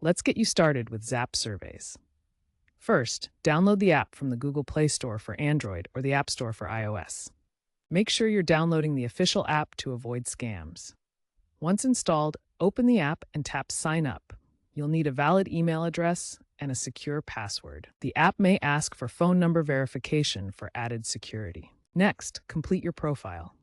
Let's get you started with Zap Surveys. First, download the app from the Google Play Store for Android or the App Store for iOS. Make sure you're downloading the official app to avoid scams. Once installed, open the app and tap Sign Up. You'll need a valid email address and a secure password. The app may ask for phone number verification for added security. Next, complete your profile.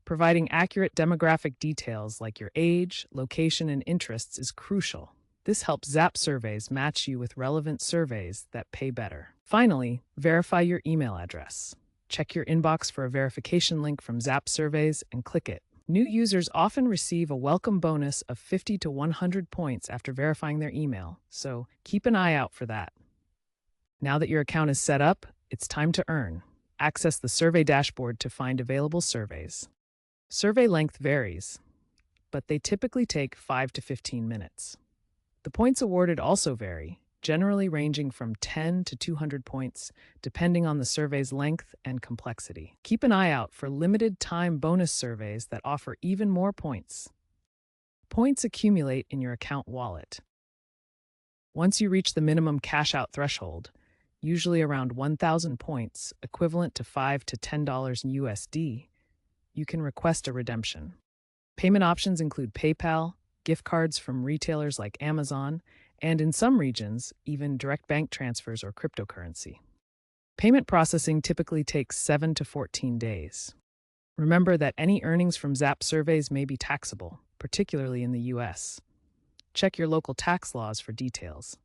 Providing accurate demographic details like your age, location, and interests is crucial. This helps Zap Surveys match you with relevant surveys that pay better. Finally, verify your email address. Check your inbox for a verification link from Zap Surveys and click it. New users often receive a welcome bonus of 50 to 100 points after verifying their email, so keep an eye out for that. Now that your account is set up, it's time to earn. Access the survey dashboard to find available surveys. Survey length varies, but they typically take 5 to 15 minutes. The points awarded also vary, generally ranging from 10 to 200 points, depending on the survey's length and complexity. Keep an eye out for limited-time bonus surveys that offer even more points. Points accumulate in your account wallet. Once you reach the minimum cash-out threshold, usually around 1,000 points, equivalent to $5 to $10 USD, you can request a redemption. Payment options include PayPal, gift cards from retailers like Amazon, and in some regions, even direct bank transfers or cryptocurrency. Payment processing typically takes 7 to 14 days. Remember that any earnings from Zap Surveys may be taxable, particularly in the US. Check your local tax laws for details.